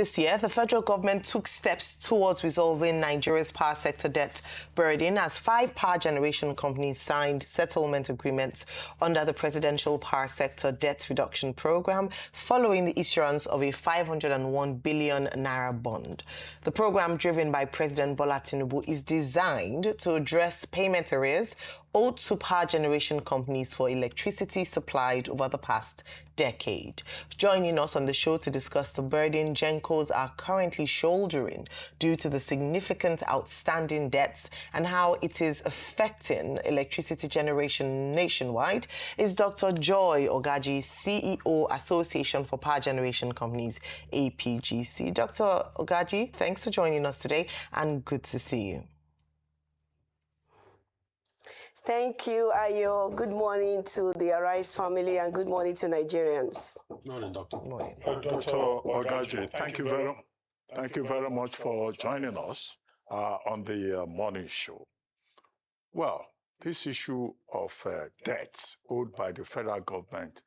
this year, the federal government took steps towards resolving Nigeria's power sector debt burden as 5 power generation companies signed settlement agreements under the Presidential Power Sector Debt Reduction Program following the issuance of a 501 billion naira bond. The program, driven by President Bola Tinubu, is designed to address payment arrears owed to power generation companies for electricity supplied over the past decade. Joining us on the show to discuss the burden Gencos are currently shouldering due to the significant outstanding debts and how it is affecting electricity generation nationwide is Dr. Joy Ogaji, CEO, Association for Power Generation Companies, APGC. Dr. Ogaji, thanks for joining us today and good to see you. Thank you, Ayo. Good morning to the Arise family and good morning to Nigerians. Good morning, Doctor. Good morning. Dr. Ogaji, thank you very much for joining us on the morning show. Well, this issue of debts owed by the federal government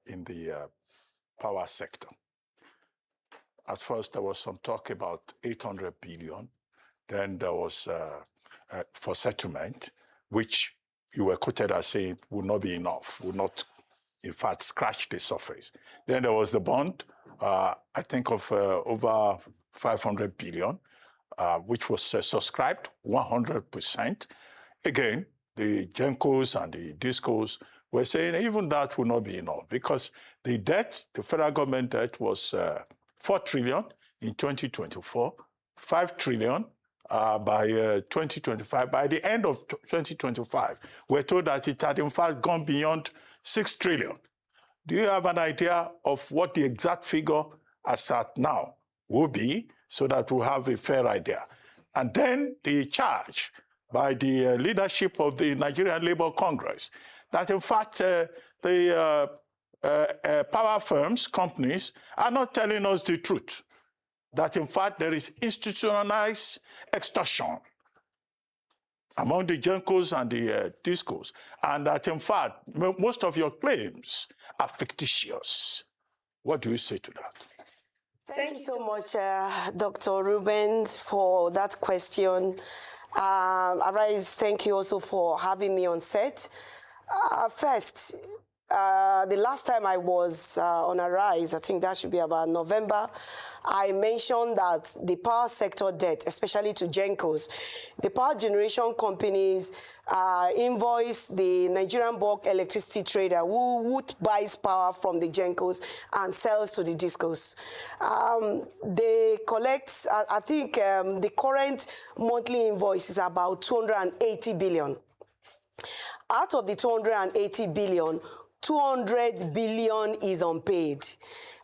in the power sector. At first, there was some talk about 800 billion. Then there was for settlement, which you were quoted as saying would not be enough, would not, in fact, scratch the surface. Then there was the bond, I think of over 500 billion, which was subscribed 100%. Again, the Gencos and the Discos were saying even that would not be enough because the debt, the federal government debt was 4 trillion in 2024, 5 trillion by 2025. By the end of 2025, we're told that it had in fact gone beyond 6 trillion. Do you have an idea of what the exact figure as at now will be so that we'll have a fair idea? And then the charge by the leadership of the Nigerian Labour Congress that in fact the power firms, companies, are not telling us the truth. That in fact there is institutionalized extortion among the Gencos and the Discos, and that in fact most of your claims are fictitious. What do you say to that? Thank you so much, Dr. Rubens, for that question. Arise, thank you also for having me on set. First, the last time I was on Arise, I think that should be about November, I mentioned that the power sector debt, especially to Gencos, the power generation companies invoice the Nigerian Bulk Electricity Trader who buys power from the Gencos and sells to the Discos. They collect, I think the current monthly invoice is about 280 billion. Out of the 280 billion, 200 billion is unpaid,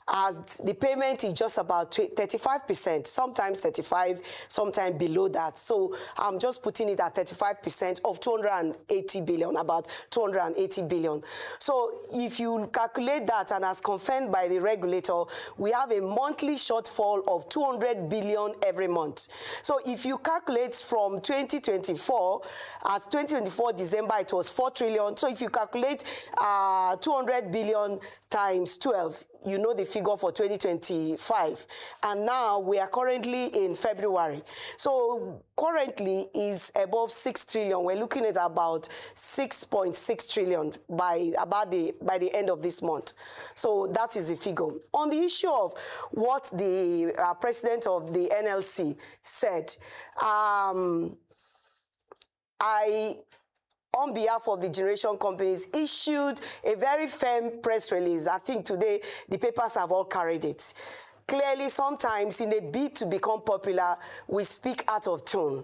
as the payment is just about 35%, sometimes 35, sometimes below that. So I'm just putting it at 35% of 280 billion, about 280 billion. So if you calculate that, and as confirmed by the regulator, we have a monthly shortfall of 200 billion every month. So if you calculate from 2024, at 2024 December, it was 4 trillion. So if you calculate 200 billion times 12, you know the figure for 2025. And now we are currently in February. So currently is above 6 trillion. We're looking at about 6.6 trillion by the end of this month. So that is the figure. On the issue of what the president of the NLC said, on behalf of the generation companies, issued a very firm press release. I think today the papers have all carried it. Clearly, sometimes in a bid to become popular, we speak out of tune.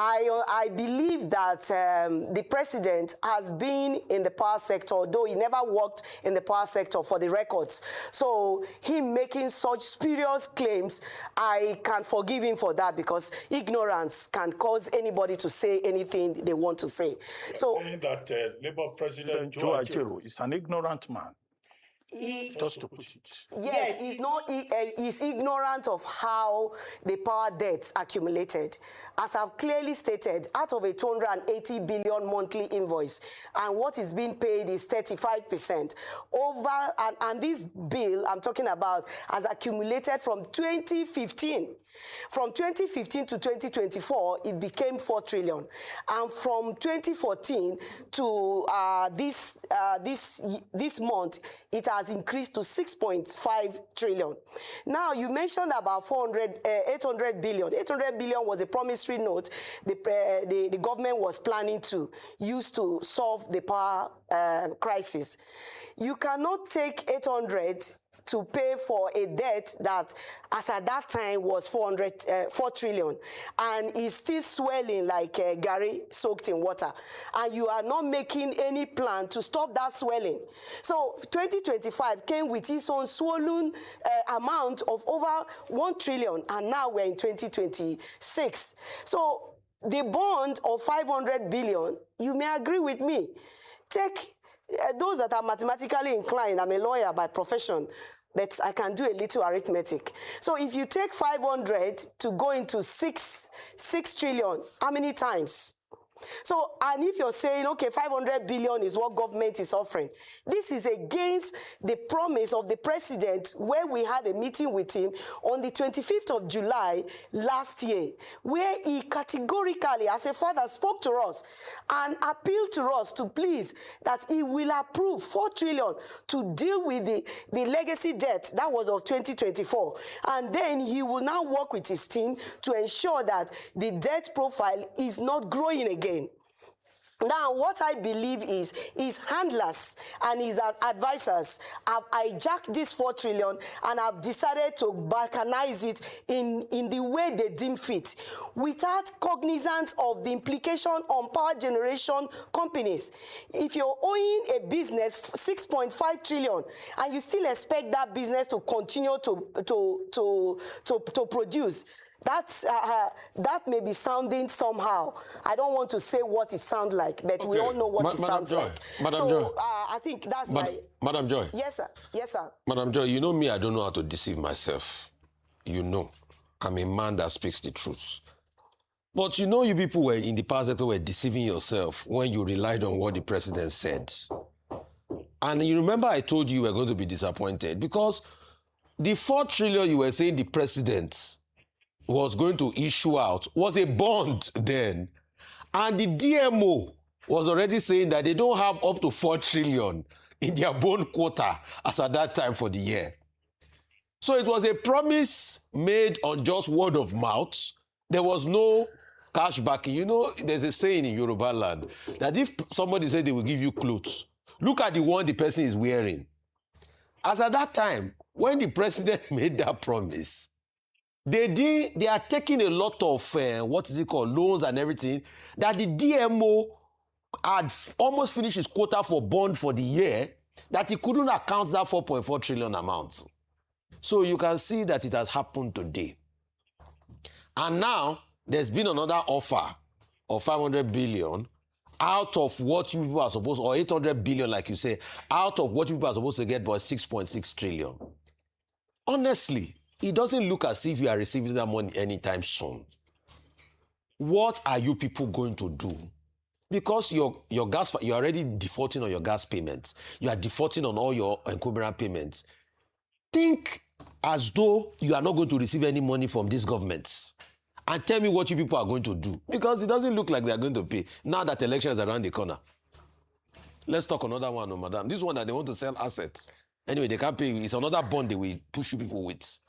I believe that the president has been in the power sector, though he never worked in the power sector, for the records. So him making such spurious claims, I can forgive him for that, because ignorance can cause anybody to say anything they want to say. You're saying that Labour President Joe Ajaero is an ignorant man. Just to put it. Yes, he's ignorant of how the power debts accumulated. As I've clearly stated, out of a 280 billion monthly invoice, and what is being paid is 35%. And this bill I'm talking about has accumulated from 2015. From 2015 to 2024, it became 4 trillion. And from 2014 to this month, it has increased to 6.5 trillion. Now, you mentioned about 800 billion. 800 billion was a promissory note the government was planning to use to solve the power crisis. You cannot take 800 to pay for a debt that, as at that time, was 4 trillion, and is still swelling like Gary soaked in water, and you are not making any plan to stop that swelling. So 2025 came with its own swollen amount of over 1 trillion, and now we're in 2026. So the bond of 500 billion, you may agree with me, take those that are mathematically inclined, I'm a lawyer by profession, but I can do a little arithmetic. So if you take 500 to go into 6 trillion, how many times? So, and if you're saying, okay, 500 billion is what government is offering, this is against the promise of the president, where we had a meeting with him on the 25th of July last year, where he categorically, as a father, spoke to us and appealed to us to please that he will approve 4 trillion to deal with the legacy debt that was of 2024. And then he will now work with his team to ensure that the debt profile is not growing again. Now, what I believe is his handlers and his advisors have hijacked this 4 trillion and have decided to balkanize it in the way they deem fit, without cognizance of the implication on power generation companies. If you're owing a business 6.5 trillion and you still expect that business to continue to produce, that may be sounding somehow. I don't want to say what it sounds like, but we all know what it sounds like. Madam Joy. I think that's Madam Joy. Yes, sir. Yes, sir. Madam Joy, you know me, I don't know how to deceive myself. You know, I'm a man that speaks the truth. But you know, you people were in the power sector were deceiving yourself when you relied on what the president said. And you remember I told you were going to be disappointed because the 4 trillion you were saying the president was going to issue out was a bond then. And the DMO was already saying that they don't have up to 4 trillion in their bond quota as at that time for the year. So it was a promise made on just word of mouth. There was no cash backing. You know, there's a saying in Yoruba land that if somebody said they will give you clothes, look at the one the person is wearing. As at that time, when the president made that promise, they are taking a lot of, loans and everything, that the DMO had almost finished his quota for bond for the year, that he couldn't account that 4.4 trillion amount. So you can see that it has happened today. And now, there's been another offer of 500 billion out of what you people are supposed, or 800 billion, like you say, out of what you people are supposed to get, but 6.6 trillion. Honestly, it doesn't look as if you are receiving that money anytime soon. What are you people going to do? Because you're already defaulting on your gas payments. You are defaulting on all your encumbrance payments. Think as though you are not going to receive any money from these governments. And tell me what you people are going to do. Because it doesn't look like they are going to pay now that election is around the corner. Let's talk another one, madam. This one that they want to sell assets. Anyway, they can't pay you. It's another bond they will push you people with.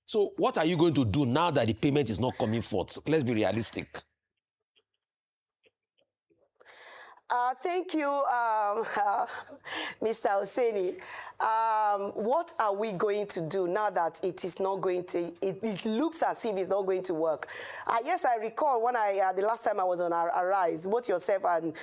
So what are you going to do now that the payment is not coming forth? Let's be realistic. Thank you, Mr. Hosseini. What are we going to do now that it is not going to, it looks as if it's not going to work? Yes, I recall when the last time I was on Arise, both yourself and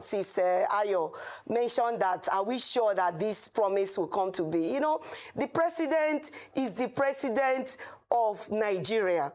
Sis Ayo mentioned that, are we sure that this promise will come to be? You know, the president is the president of Nigeria.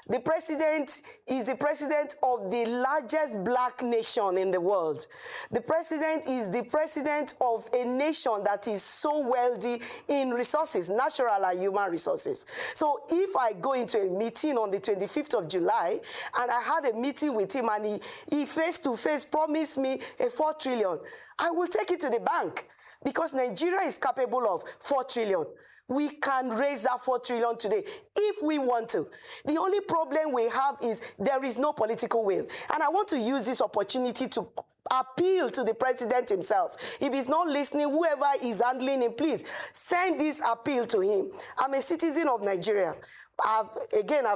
The president is the president of the largest black nation in the world. The president is the president of a nation that is so wealthy in resources, natural and human resources. So if I go into a meeting on the 25th of July and I had a meeting with him and he face-to-face promised me a 4 trillion, I will take it to the bank because Nigeria is capable of 4 trillion. We can raise that 4 trillion today if we want to. The only problem we have is there is no political will. And I want to use this opportunity to appeal to the president himself. If he's not listening, whoever is handling him, please send this appeal to him. I'm a citizen of Nigeria. I've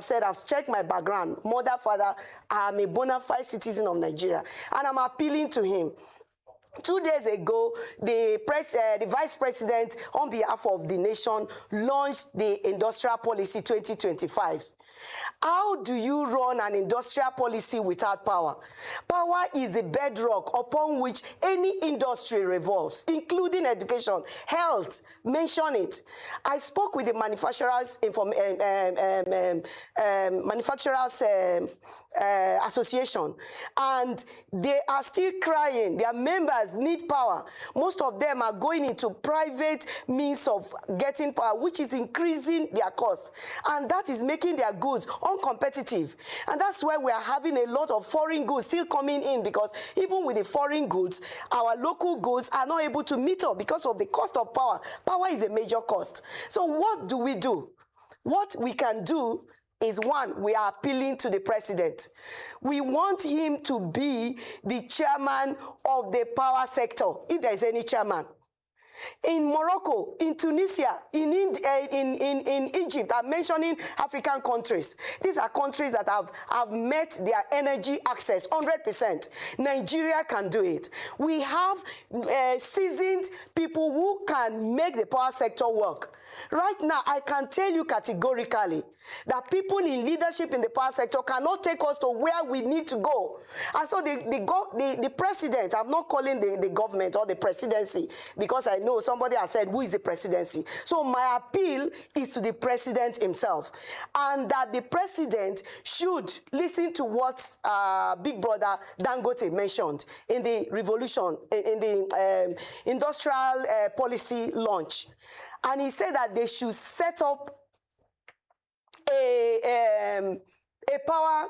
said I've checked my background. Mother, father, I'm a bona fide citizen of Nigeria. And I'm appealing to him. 2 days ago, the vice president, on behalf of the nation, launched the Industrial Policy 2025. How do you run an industrial policy without power? Power is a bedrock upon which any industry revolves, including education, health, mention it. I spoke with the manufacturers association, and they are still crying. Their members need power. Most of them are going into private means of getting power, which is increasing their cost, and that is making their goods uncompetitive. And that's why we are having a lot of foreign goods still coming in, because even with the foreign goods, our local goods are not able to meet up because of the cost of power. Power is a major cost. So what do we do? What we can do is, one, we are appealing to the president. We want him to be the chairman of the power sector, if there is any chairman. In Morocco, in Tunisia, in Egypt, I'm mentioning African countries. These are countries that have met their energy access 100%. Nigeria can do it. We have seasoned people who can make the power sector work. Right now, I can tell you categorically that people in leadership in the power sector cannot take us to where we need to go. And so the president, I'm not calling the government or the presidency, because I know somebody has said, who is the presidency? So my appeal is to the president himself, and that the president should listen to what Big Brother Dangote mentioned in the revolution, in the industrial policy launch. And he said that they should set up a power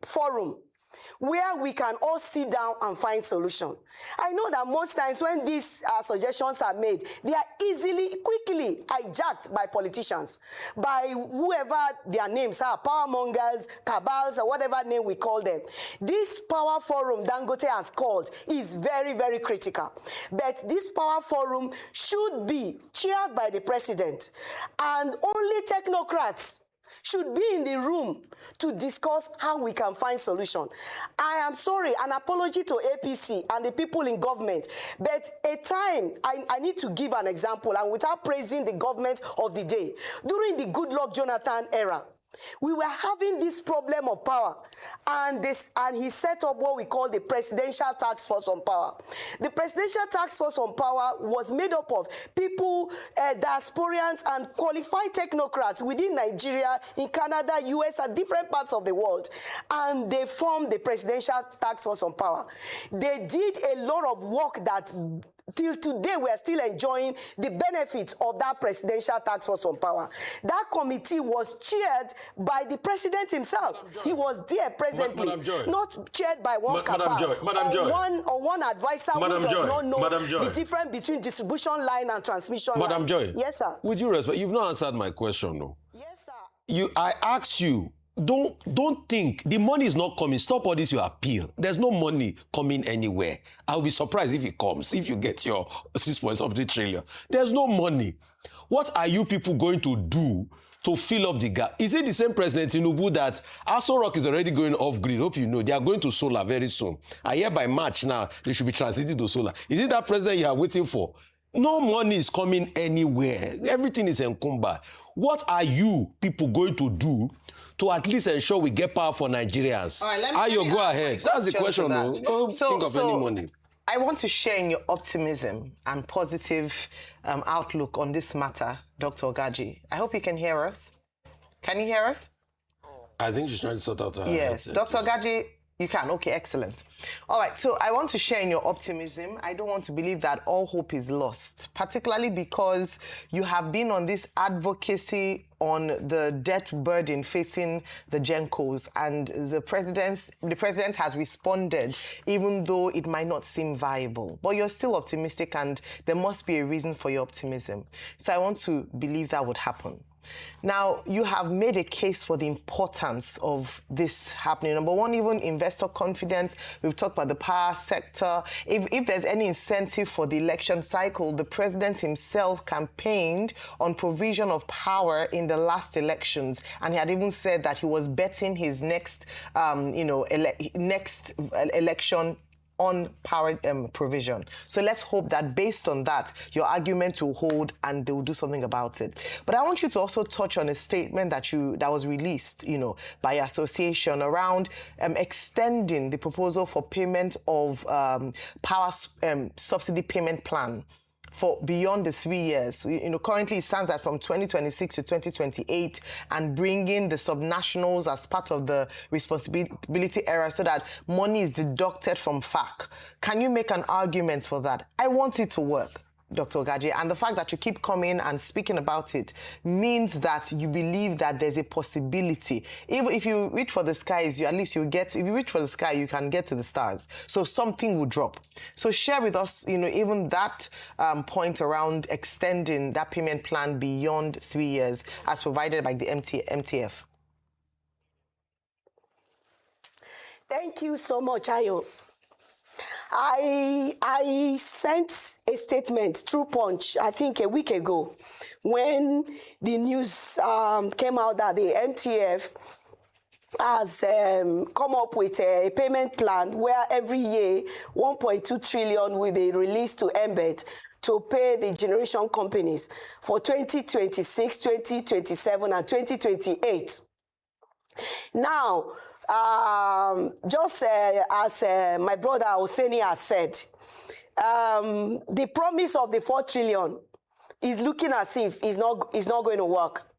forum where we can all sit down and find solution. I know that most times when these suggestions are made, they are quickly hijacked by politicians, by whoever their names are, power mongers, cabals, or whatever name we call them. This power forum Dangote has called is very, very critical. But this power forum should be chaired by the president, and only technocrats should be in the room to discuss how we can find solution. I am sorry, an apology to APC and the people in government, but I need to give an example, and without praising the government of the day. During the Goodluck Jonathan era, we were having this problem of power, and he set up what we call the Presidential Task Force on Power. The Presidential Task Force on Power was made up of people, diasporians, and qualified technocrats within Nigeria, in Canada, US, and different parts of the world. And they formed the Presidential Task Force on Power. They did a lot of work that till today, we are still enjoying the benefits of that Presidential Task Force on Power. That committee was chaired by the president himself. He was there presently, not chaired by one one advisor who does not know the difference between distribution line and transmission line. Madam Joy. Yes, sir. With due respect, you've not answered my question, though. Yes, sir. I asked you, don't think the money is not coming. Stop all this your appeal. There's no money coming anywhere. I'll be surprised if it comes, if you get your 6.something trillion. There's no money. What are you people going to do to fill up the gap? Is it the same President Tinubu that Aso Rock is already going off-grid? Hope you know. They are going to solar very soon. I hear by March now, they should be transiting to solar. Is it that president you are waiting for? No money is coming anywhere. Everything is encumbered. What are you people going to do to at least ensure we get power for Nigerians? All right, go ahead. That's the question, though. Don't think of any money. I want to share in your optimism and positive outlook on this matter, Dr. Ogaji. I hope you can hear us. Can you hear us? I think she's trying to sort out her Yes, headset. Dr. Ogaji, you can. Okay, excellent. All right, so I want to share in your optimism. I don't want to believe that all hope is lost, particularly because you have been on this advocacy on the debt burden facing the Gencos, and the president has responded, even though it might not seem viable. But you're still optimistic, and there must be a reason for your optimism. So I want to believe that would happen. Now, you have made a case for the importance of this happening. Number one, even investor confidence. We've talked about the power sector. If there's any incentive for the election cycle, the president himself campaigned on provision of power in the last elections, and he had even said that he was betting his next, next election on power provision. So let's hope that based on that, your argument will hold and they will do something about it. But I want you to also touch on a statement that was released, by association around extending the proposal for payment of power subsidy payment plan for beyond the 3 years. Currently it stands at from 2026 to 2028, and bringing the subnationals as part of the responsibility era so that money is deducted from FAC. Can you make an argument for that? I want it to work, Dr. Ogaji, and the fact that you keep coming and speaking about it means that you believe that there's a possibility. Even if you reach for the skies, if you reach for the sky, you can get to the stars. So something will drop. So share with us, even that point around extending that payment plan beyond 3 years as provided by the MTF. Thank you so much, Ayo. I sent a statement through Punch, I think a week ago, when the news came out that the MTF has come up with a payment plan where every year 1.2 trillion will be released to embed to pay the generation companies for 2026, 2027, and 2028. Now, just as my brother Oseni has said, the promise of the 4 trillion is looking as if it's not going to work.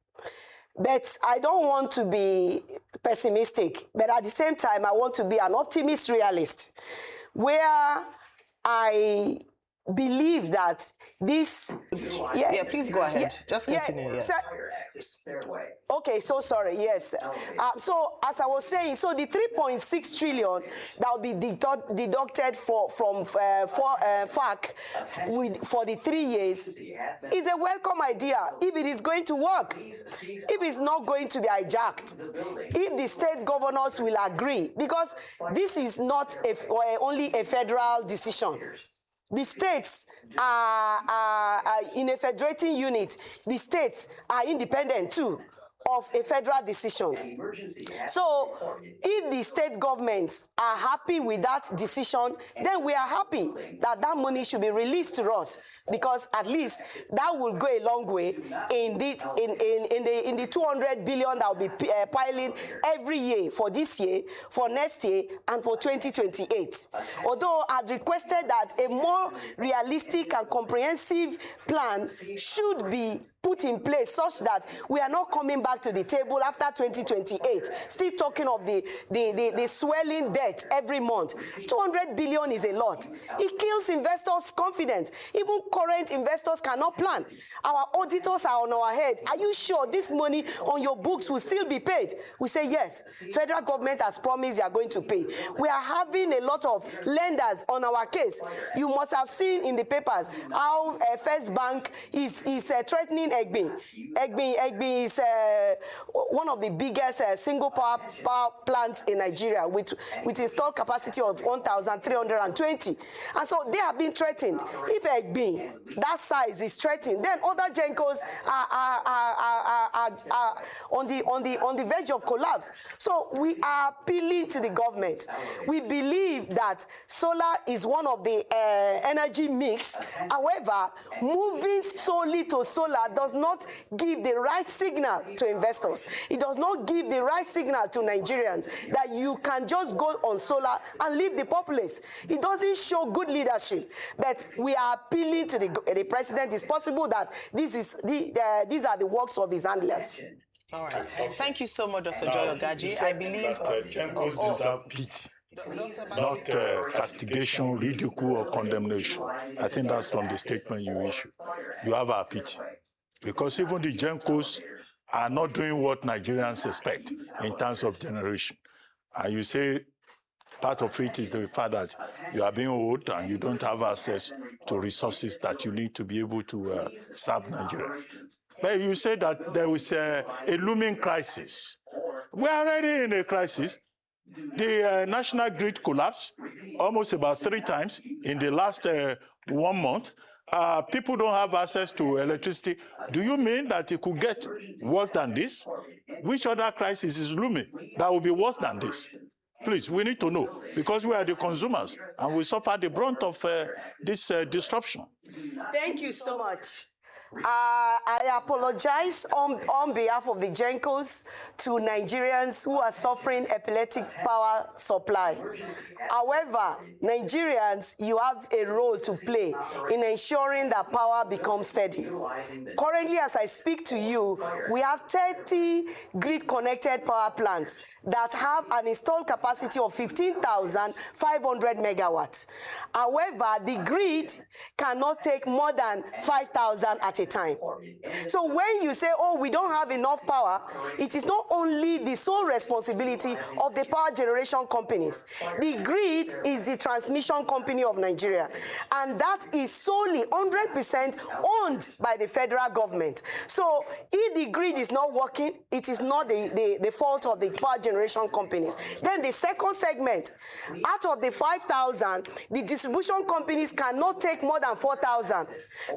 But I don't want to be pessimistic, but at the same time, I want to be an optimist realist, where I believe that this... Yeah, please go ahead. Just continue, yes. Okay, so sorry, yes. So as I was saying, so the 3.6 trillion that will be deducted from FAC for the 3 years is a welcome idea if it is going to work, if it's not going to be hijacked, if the state governors will agree, because this is not only a federal decision. The states are in a federating unit. The states are independent too of a federal decision. So if the state governments are happy with that decision, then we are happy that that money should be released to us, because at least that will go a long way in the 200 billion that will be piling every year for this year, for next year, and for 2028. Although I'd requested that a more realistic and comprehensive plan should be put in place such that we are not coming back to the table after 2028, still talking of the swelling debt every month. 200 billion is a lot. It kills investors' confidence. Even current investors cannot plan. Our auditors are on our head. Are you sure this money on your books will still be paid? We say yes. Federal government has promised they are going to pay. We are having a lot of lenders on our case. You must have seen in the papers how First Bank is threatening Egbe. Egbe is one of the biggest single power plants in Nigeria with installed capacity of 1,320. And so they have been threatened. If Egbe, that size, is threatened, then other Gencos are on the verge of collapse. So we are appealing to the government. We believe that solar is one of the energy mix. However, moving solely to solar does not give the right signal to investors. It does not give the right signal to Nigerians that you can just go on solar and leave the populace. It doesn't show good leadership. But we are appealing to the president. It's possible that these are the works of his handlers. All right. Thank you so much, Dr. Joy Ogaji. I believe that Gencos deserve pity, not castigation, ridicule, or condemnation. I think that's from the statement you issued. You have our pity. Because even the Gencos are not doing what Nigerians expect in terms of generation. And you say part of it is the fact that you are being old and you don't have access to resources that you need to be able to serve Nigerians. But you say that there is a looming crisis. We are already in a crisis. The national grid collapsed almost about 3 times in the last 1 month. People don't have access to electricity. Do you mean that it could get worse than this? Which other crisis is looming that will be worse than this? Please, we need to know, because we are the consumers and we suffer the brunt of this disruption. Thank you so much. I apologize on behalf of the Gencos to Nigerians who are suffering epileptic power supply. However, Nigerians, you have a role to play in ensuring that power becomes steady. Currently, as I speak to you, we have 30 grid-connected power plants that have an installed capacity of 15,500 megawatts. However, the grid cannot take more than 5,000 at a time. So when you say, oh, we don't have enough power, it is not only the sole responsibility of the power generation companies. The grid is the transmission company of Nigeria, and that is solely 100% owned by the federal government. So if the grid is not working, it is not the fault of the power generation companies. Then the second segment, out of the 5,000, the distribution companies cannot take more than 4,000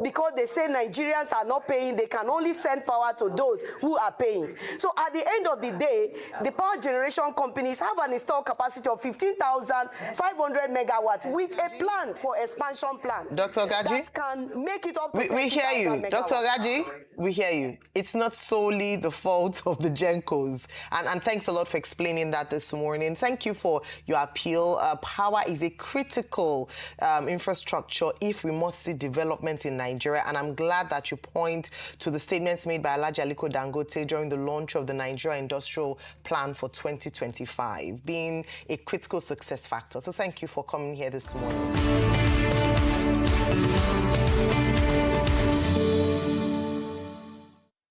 because they say Nigerians are not paying. They can only send power to those who are paying. So at the end of the day, the power generation companies have an installed capacity of 15,500 megawatts with a plan for expansion plan. Dr. Ogaji? That can make it up to We hear you. megawatts. Dr. Ogaji, we hear you. It's not solely the fault of the Gencos. And thanks a lot for explaining that this morning. Thank you for your appeal. Power is a critical infrastructure if we must see development in Nigeria. And I'm glad that you point to the statements made by Alhaji Aliko Dangote during the launch of the Nigeria Industrial Plan for 2025, being a critical success factor. So thank you for coming here this morning.